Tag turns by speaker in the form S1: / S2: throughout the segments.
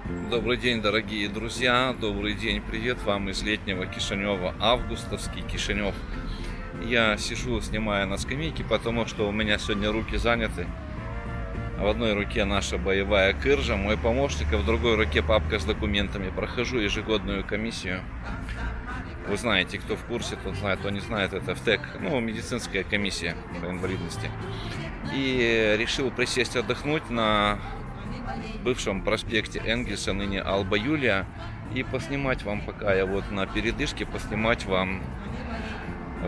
S1: Добрый день, дорогие друзья, добрый день, привет вам из летнего Кишинева, августовский Кишинев. Я сижу, снимаю на скамейке, потому что у меня сегодня руки заняты. В одной руке наша боевая кыржа, мой помощник, а в другой руке папка с документами. Прохожу ежегодную комиссию. Вы знаете, кто в курсе, тот знает, кто не знает, это ВТЭК, медицинская комиссия по инвалидности. И решил присесть отдохнуть на бывшем проспекте Энгельса, ныне Алба Юлия, и поснимать вам, пока я вот на передышке, поснимать вам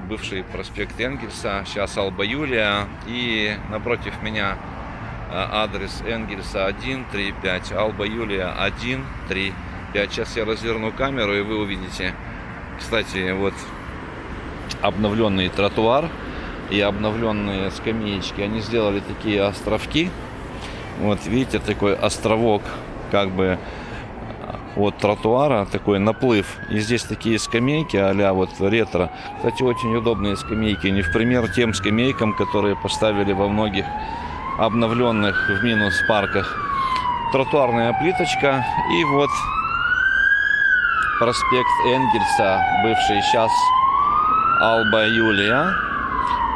S1: бывший проспект Энгельса, сейчас Алба Юлия, и напротив меня адрес Энгельса 135, Алба Юлия 135. Сейчас я разверну камеру, и вы увидите, кстати, вот обновленный тротуар и обновленные скамеечки. Они сделали такие островки. Вот видите, такой островок как бы от тротуара, такой наплыв. И здесь такие скамейки а-ля вот ретро. Кстати, очень удобные скамейки. Не в пример тем скамейкам, которые поставили во многих обновленных в минус парках. Тротуарная плиточка. И вот проспект Энгельса, бывший сейчас Алба Юлия.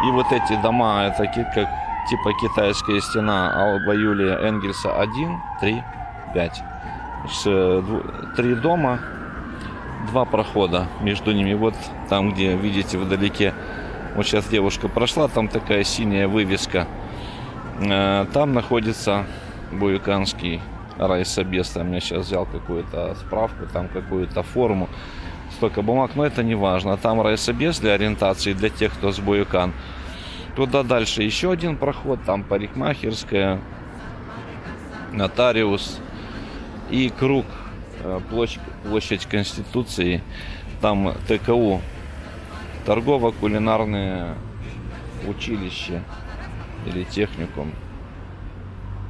S1: И вот эти дома, это как типа китайская стена, Алба Юлия Энгельса 1, 3, 5. 3 дома, 2 прохода между ними. Вот там, где видите вдалеке, вот сейчас девушка прошла, там такая синяя вывеска. Там находится Буяканский райсобес. Там я сейчас взял какую-то справку, там какую-то форму. Столько бумаг, но это не важно. Там райсобес для ориентации, для тех, кто с Буякан. Туда дальше еще один проход, там парикмахерская, нотариус и круг, площадь Конституции, там ТКУ, торгово-кулинарное училище или техникум,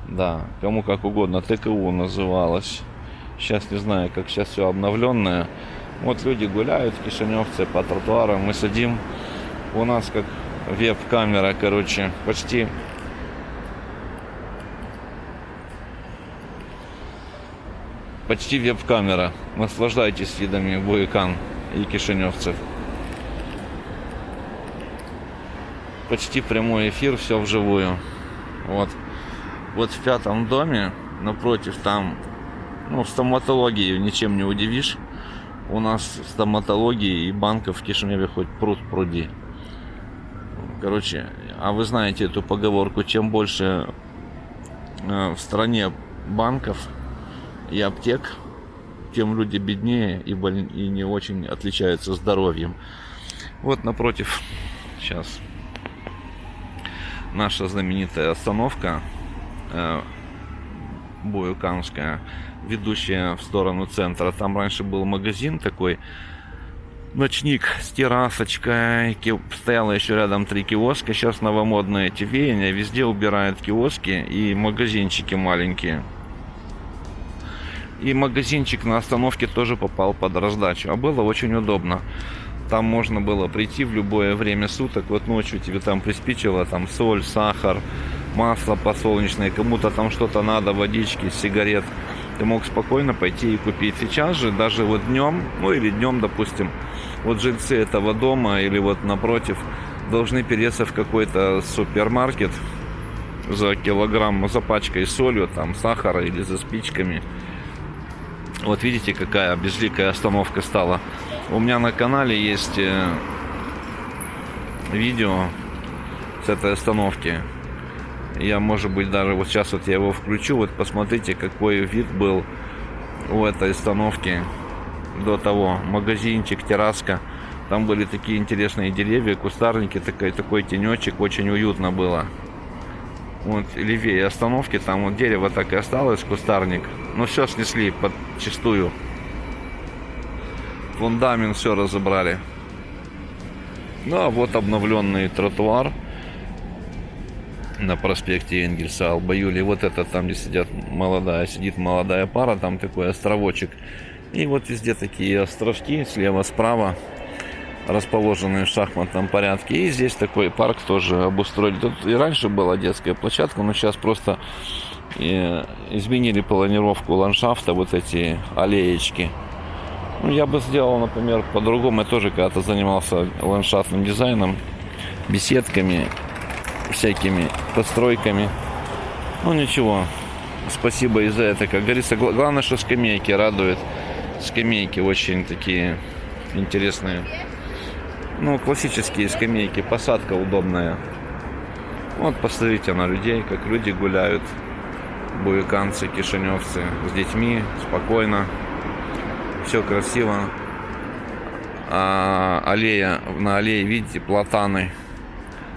S1: да, кому как угодно, ТКУ называлось. Сейчас не знаю, как сейчас все обновленное. Вот люди гуляют, кишиневцы, по тротуарам, мы сидим, у нас как веб-камера, короче, почти веб-камера. Наслаждайтесь видами Буякан и кишиневцев. Почти прямой эфир, все вживую. Вот в 5-м доме напротив, там, в стоматологии ничем не удивишь. У нас стоматологии и банков в Кишиневе хоть пруд пруди. Короче, а вы знаете эту поговорку: чем больше в стране банков и аптек, тем люди беднее и не очень отличаются здоровьем. Вот напротив сейчас наша знаменитая остановка Буяканская, ведущая в сторону центра. Там раньше был магазин такой, ночник с террасочкой, стояло еще рядом 3 киоска. Сейчас новомодные эти веяния, везде убирают киоски и магазинчики маленькие. И магазинчик на остановке тоже попал под раздачу, а было очень удобно. Там можно было прийти в любое время суток, вот ночью тебе там приспичило, там соль, сахар, масло подсолнечное, кому-то там что-то надо, водички, сигарет. Ты мог спокойно пойти и купить. Сейчас же, даже вот днем, или днем, допустим, вот жильцы этого дома или вот напротив должны переться в какой-то супермаркет за килограмм, за пачкой солью, там, сахара или за спичками. Вот видите, какая безликая остановка стала. У меня на канале есть видео с этой остановки. Я, может быть, даже вот сейчас вот я его включу. Вот посмотрите, какой вид был у этой остановки до того. Магазинчик, терраска. Там были такие интересные деревья, кустарники, такой тенечек. Очень уютно было. Вот левее остановки, там вот дерево так и осталось, кустарник. Но все снесли подчистую. Фундамент все разобрали. Ну а вот обновленный тротуар на проспекте Энгельса, Алба Юлия. Вот это там, где сидит молодая пара, там такой островочек. И вот везде такие островки, слева, справа, расположенные в шахматном порядке. И здесь такой парк тоже обустроили. Тут и раньше была детская площадка, но сейчас просто И изменили планировку ландшафта, вот эти аллеечки. Ну, я бы сделал, например, по-другому. Я тоже когда-то занимался ландшафтным дизайном, беседками, всякими постройками. Ну, ничего. Спасибо и за это. Как говорится, главное, что скамейки радуют. Скамейки очень такие интересные. Ну, классические скамейки. Посадка удобная. Вот, посмотрите на людей, как люди гуляют. Буяканцы, кишиневцы с детьми. Спокойно. Все красиво. А аллея, на аллее, видите, платаны.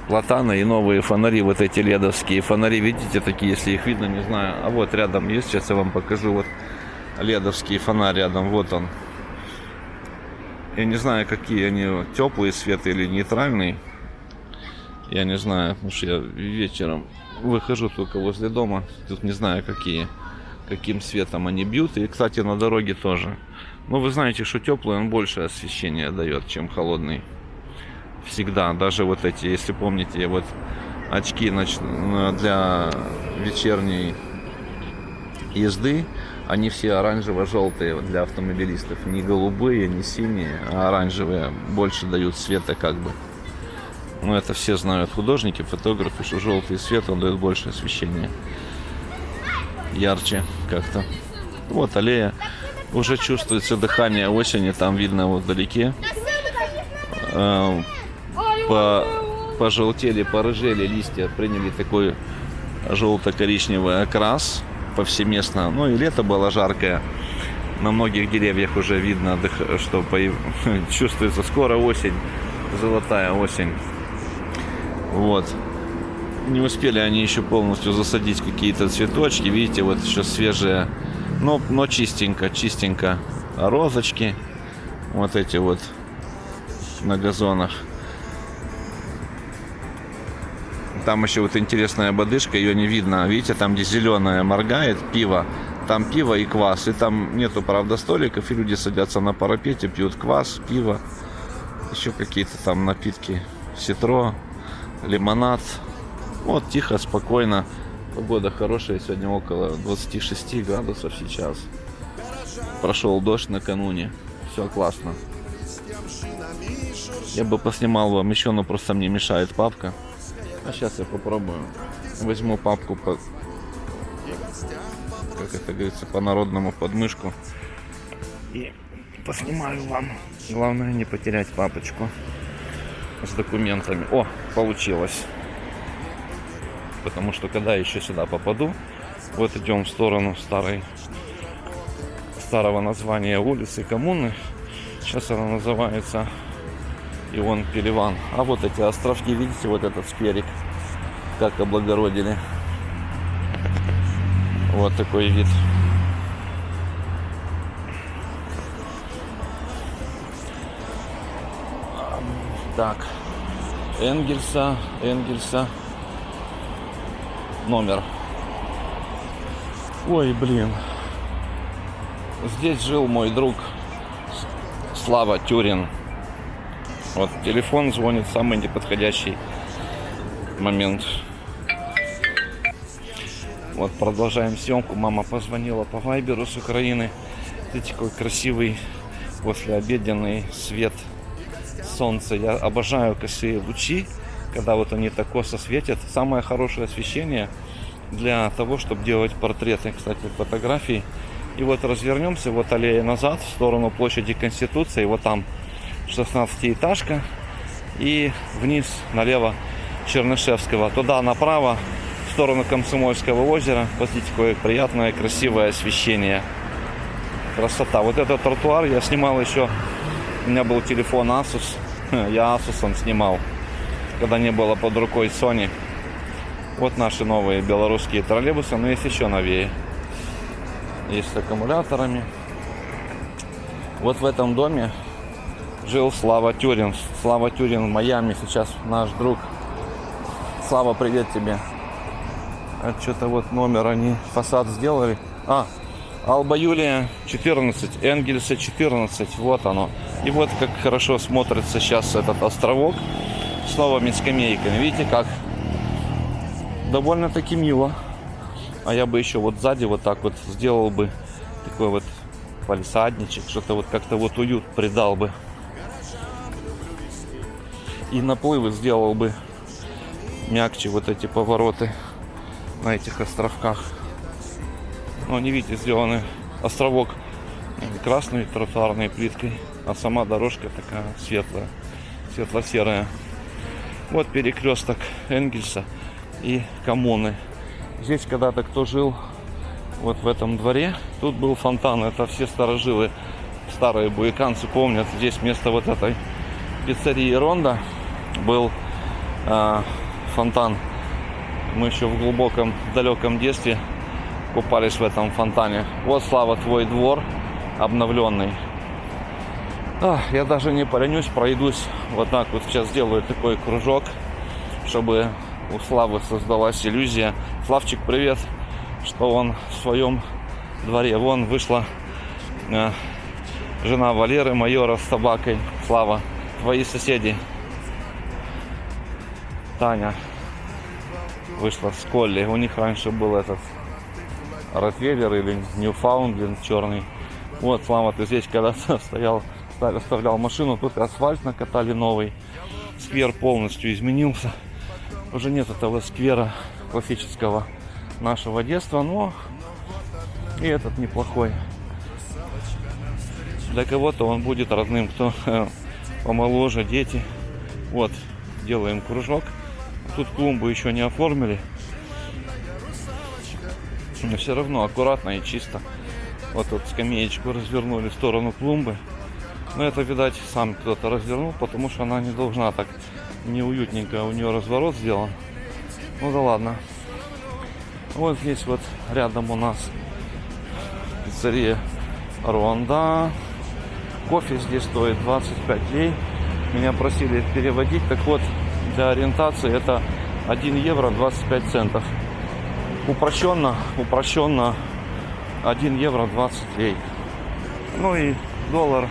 S1: Платаны и новые фонари, вот эти ледовские фонари, видите, такие, если их видно, не знаю. А вот рядом есть, сейчас я вам покажу, вот ледовский фонарь рядом, вот он. Я не знаю, какие они, теплый свет или нейтральный. Я не знаю, потому что я вечером выхожу только возле дома, тут не знаю, каким светом они бьют. И, кстати, на дороге тоже. Но вы знаете, что теплый, он больше освещения дает, чем холодный. Всегда, даже вот эти, если помните, вот очки для вечерней езды, они все оранжево-желтые для автомобилистов. Не голубые, не синие, а оранжевые. Больше дают света как бы. Ну, это все знают художники, фотографы, что желтый свет, он дает больше освещения. Ярче как-то. Вот аллея. Уже чувствуется дыхание осени, там видно вот вдалеке. Пожелтели, порыжели листья, приняли такой желто-коричневый окрас повсеместно. Ну и лето было жаркое. На многих деревьях уже видно, что чувствуется скоро осень, золотая осень. Вот. Не успели они еще полностью засадить какие-то цветочки. Видите, вот еще свежие, но чистенько. Розочки. Вот эти вот на газонах. Там еще вот интересная бодыжка, ее не видно. Видите, там где зеленая моргает, пиво. Там пиво и квас. И там нету, правда, столиков. И люди садятся на парапете, пьют квас, пиво. Еще какие-то там напитки. Ситро, лимонад. Вот тихо, спокойно. Погода хорошая. Сегодня около 26 градусов сейчас. Прошел дождь накануне. Все классно. Я бы поснимал вам еще, но просто мне мешает папка. А сейчас я попробую. Возьму папку как это говорится, по-народному подмышку. И поснимаю вам. Главное не потерять папочку с документами. О, получилось. Потому что когда я еще сюда попаду, вот идем в сторону старого названия улицы коммуны. Сейчас она называется Ион Пеливан. А вот эти островки, видите, вот этот скверик, как облагородили. Вот такой вид. Так, Энгельса номер. Ой, блин. Здесь жил мой друг Слава Тюрин. Вот телефон звонит в самый неподходящий момент. Вот продолжаем съемку. Мама позвонила по вайберу с Украины. Видите, какой красивый послеобеденный свет солнца. Я обожаю косые лучи, когда вот они так косо светят. Самое хорошее освещение для того, чтобы делать портреты, кстати, фотографий. И вот развернемся, вот аллея назад, в сторону площади Конституции. Вот там 16-этажка. И вниз, налево Чернышевского. Туда направо, в сторону Комсомольского озера. Посмотрите, какое приятное, красивое освещение. Красота. Вот этот тротуар я снимал еще. У меня был телефон Asus. Я Asus'ом снимал, когда не было под рукой Sony. Вот наши новые белорусские троллейбусы, но есть еще новее. Есть с аккумуляторами. Вот в этом доме жил Слава Тюрин. Слава Тюрин в Майами сейчас наш друг. Слава, привет тебе. Что-то вот номер они, фасад сделали. Алба Юлия 14, Энгельса 14, вот оно. И вот как хорошо смотрится сейчас этот островок с новыми скамейками. Видите, как довольно-таки мило. А я бы еще вот сзади вот так вот сделал бы такой вот палисадничек, что-то вот как-то вот уют придал бы. И наплывы сделал бы мягче, вот эти повороты на этих островках. Но не видите, сделаны островок красной тротуарной плиткой, а сама дорожка такая светлая, светло-серая. Вот перекресток Энгельса и Коммуны. Здесь когда-то кто жил вот в этом дворе, тут был фонтан. Это все старожилы, старые буяканцы помнят. Здесь вместо вот этой пиццерии Ронда был фонтан. Мы еще в глубоком, далеком детстве купались в этом фонтане. Вот, Слава, твой двор обновленный. Я даже не поленюсь, пройдусь вот так вот. Сейчас сделаю такой кружок, чтобы у Славы создалась иллюзия. Славчик, привет, что он в своем дворе. Вон вышла жена Валеры, майора, с собакой. Слава, твои соседи. Таня вышла с Колли. У них раньше был этот Ротвейлер или Ньюфаундленд черный. Вот, Слава, ты здесь когда-то оставлял машину. Тут асфальт накатали новый. Сквер полностью изменился. Уже нет этого сквера классического нашего детства, но и этот неплохой. Для кого-то он будет родным, кто помоложе, дети. Вот, делаем кружок. Тут клумбу еще не оформили. Но все равно аккуратно и чисто. Вот тут скамеечку развернули в сторону клумбы. Но это, видать, сам кто-то развернул, потому что она не должна так неуютненько. У нее разворот сделан. Ну да ладно. Вот здесь вот рядом у нас пиццерия Ронда. Кофе здесь стоит 25 лей. Меня просили переводить. Так вот, для ориентации это 1 евро 25 центов. Упрощенно 1 евро 20 лей. Ну и доллар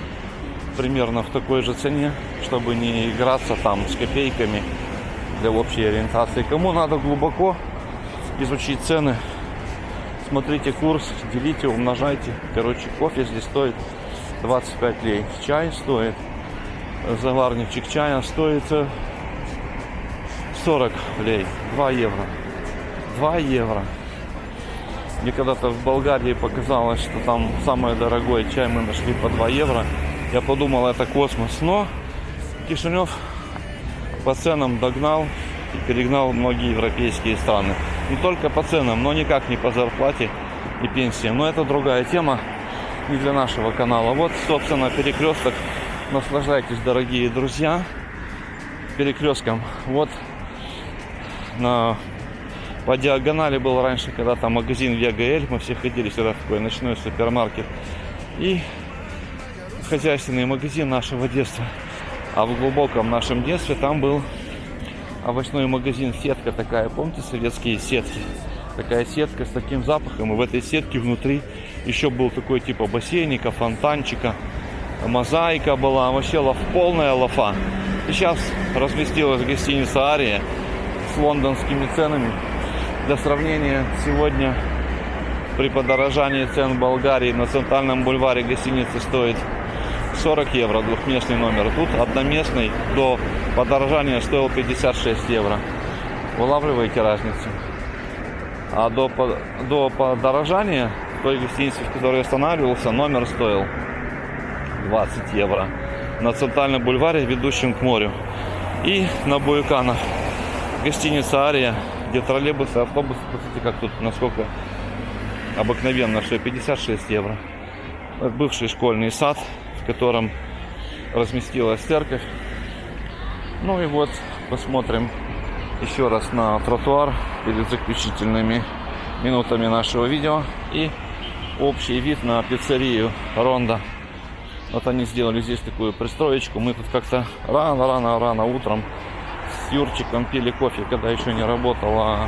S1: примерно в такой же цене, чтобы не играться там с копейками для общей ориентации. Кому надо глубоко изучить цены, смотрите курс, делите, умножайте. Короче, кофе здесь стоит 25 лей. Чай стоит, заварничек чая стоит 40 лей. 2 евро. 2 евро. Мне когда-то в Болгарии показалось, что там самый дорогой чай мы нашли по 2 евро. Я подумал, это космос. Но Кишинев по ценам догнал и перегнал многие европейские страны. Не только по ценам, но никак не по зарплате и пенсиям. Но это другая тема, не для нашего канала. Вот, собственно, перекресток. Наслаждайтесь, дорогие друзья, перекрестком. Вот по диагонали был раньше когда-то магазин Вега-Эль. Мы все ходили сюда, такой ночной супермаркет. И хозяйственный магазин нашего детства. А в глубоком нашем детстве там был овощной магазин «Сетка» такая. Помните советские сетки? Такая сетка с таким запахом. И в этой сетке внутри еще был такой типа бассейника, фонтанчика. Мозаика была. Вообще полная лафа. И сейчас разместилась гостиница «Ария» с лондонскими ценами. Для сравнения, сегодня при подорожании цен в Болгарии на центральном бульваре гостиница стоит 40 евро, двухместный номер. Тут одноместный до подорожания стоил 56 евро. Улавливаете разницу? А до подорожания той гостиницы, в которой я останавливался, номер стоил 20 евро. На центральном бульваре, ведущем к морю. И на Буяканах гостиница «Ария», где троллейбусы, автобусы, посмотрите, как тут, насколько обыкновенно, что 56 евро. Бывший школьный сад, в котором разместилась церковь. Ну и вот, посмотрим еще раз на тротуар перед заключительными минутами нашего видео. И общий вид на пиццерию Ронда. Вот они сделали здесь такую пристроечку. Мы тут как-то рано утром с Юрчиком пили кофе, когда еще не работала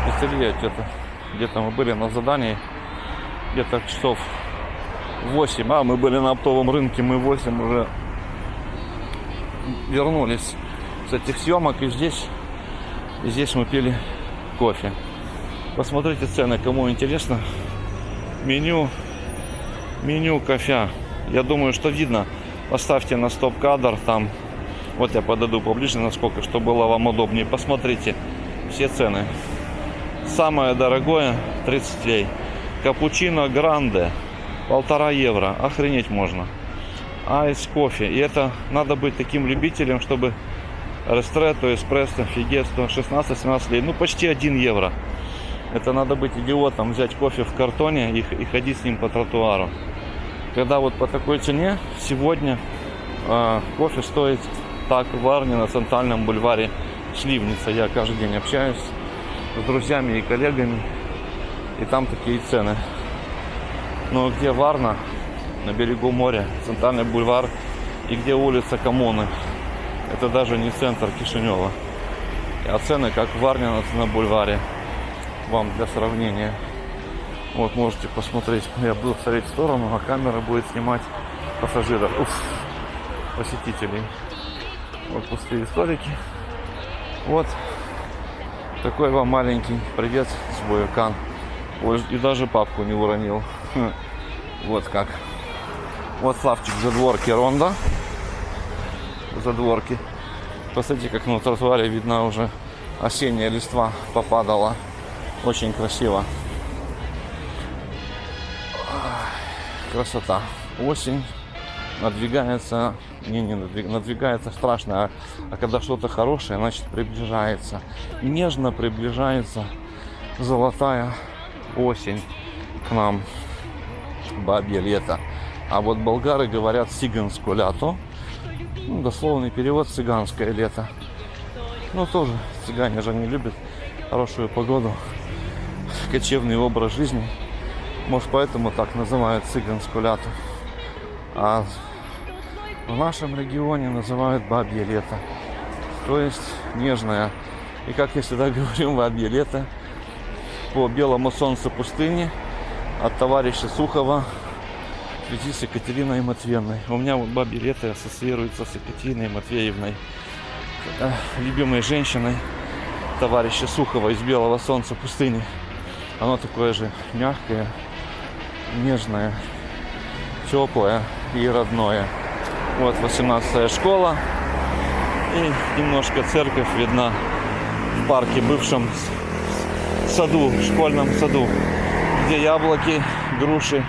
S1: пиццерия. Где-то мы были на задании, где-то часов 8. Мы были на оптовом рынке, мы 8 уже вернулись с этих съемок. И здесь мы пили кофе. Посмотрите цены, кому интересно. Меню кофе. Я думаю, что видно. Поставьте на стоп-кадр там. Вот я подойду поближе, насколько, чтобы было вам удобнее. Посмотрите все цены. Самое дорогое 30 лей. Капучино гранде 1,5 евро. Охренеть можно. Айс кофе. И это надо быть таким любителем, чтобы ристретто, эспрессо, фигесто 16-17 лей. Ну почти 1 евро. Это надо быть идиотом, взять кофе в картоне и ходить с ним по тротуару. Когда вот по такой цене сегодня кофе стоит так в Варне на центральном бульваре Сливница. Я каждый день общаюсь с друзьями и коллегами, и там такие цены. Но где Варна, на берегу моря, центральный бульвар, и где улица Коммуны, это даже не центр Кишинева. А цены как в Варне на бульваре. Вам для сравнения. Вот можете посмотреть. Я буду смотреть в сторону, а камера будет снимать пассажиров, посетителей. Вот пустые столики. Вот такой вам маленький привет с Боякан. Ой, и даже папку не уронил. Вот как. Вот Славчик, задворки Ронда. Задворки. Посмотрите, как на тротуаре видна уже осенняя листва попадала. Очень красиво. Красота. Осень надвигается, надвигается страшно, а когда что-то хорошее, значит приближается. Нежно приближается золотая осень к нам, бабье лето. А вот болгары говорят цыганское лето. Ну, дословный перевод цыганское лето. Ну тоже цыгане же не любят хорошую погоду, кочевный образ жизни. Может, поэтому так называют цыганское лето. А в нашем регионе называют бабье лето. То есть нежное. И как я всегда говорю, бабье лето по белому солнцу пустыни от товарища Сухова в связи с Екатериной Матвеевной. У меня вот бабье лето ассоциируется с Екатериной Матвеевной, любимой женщиной товарища Сухова из белого солнца пустыни. Оно такое же мягкое, нежное, теплое и родное. Вот 18-я школа. И немножко церковь видна в парке, бывшем саду, школьном саду, где яблоки, груши,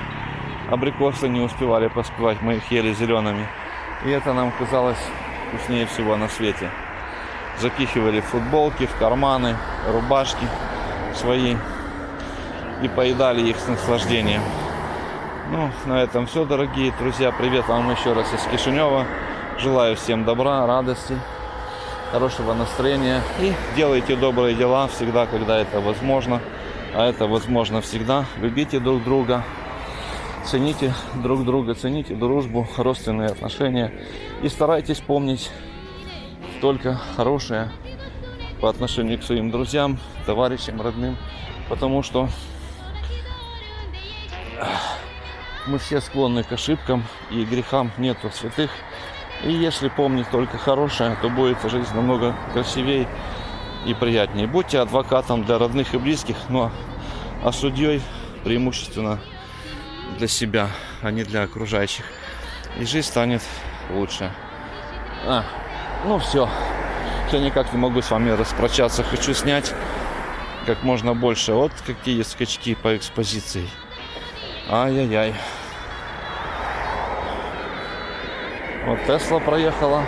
S1: абрикосы не успевали поспевать, мы их ели зелеными. И это нам казалось вкуснее всего на свете. Запихивали в футболки, в карманы, рубашки свои и поедали их с наслаждением. Ну, на этом все, дорогие друзья. Привет вам еще раз из Кишинева. Желаю всем добра, радости, хорошего настроения. И делайте добрые дела всегда, когда это возможно. А это возможно всегда. Любите друг друга. Цените друг друга, цените дружбу, родственные отношения. И старайтесь помнить только хорошее по отношению к своим друзьям, товарищам, родным. Потому что мы все склонны к ошибкам, и грехам нету святых. И если помнить только хорошее, то будет жизнь намного красивее и приятнее. Будьте адвокатом для родных и близких, но судьей преимущественно для себя, а не для окружающих. И жизнь станет лучше. Ну все. Я никак не могу с вами распрощаться. Хочу снять как можно больше. Вот какие скачки по экспозиции. Ай-яй-яй. Вот Тесла проехала.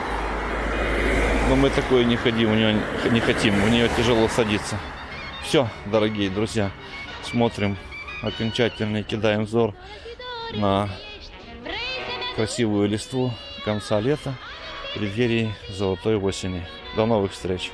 S1: Но мы такое не хотим, у нее тяжело садиться. Все, дорогие друзья, смотрим окончательно и кидаем взор на красивую листву конца лета, в преддверии золотой осени. До новых встреч!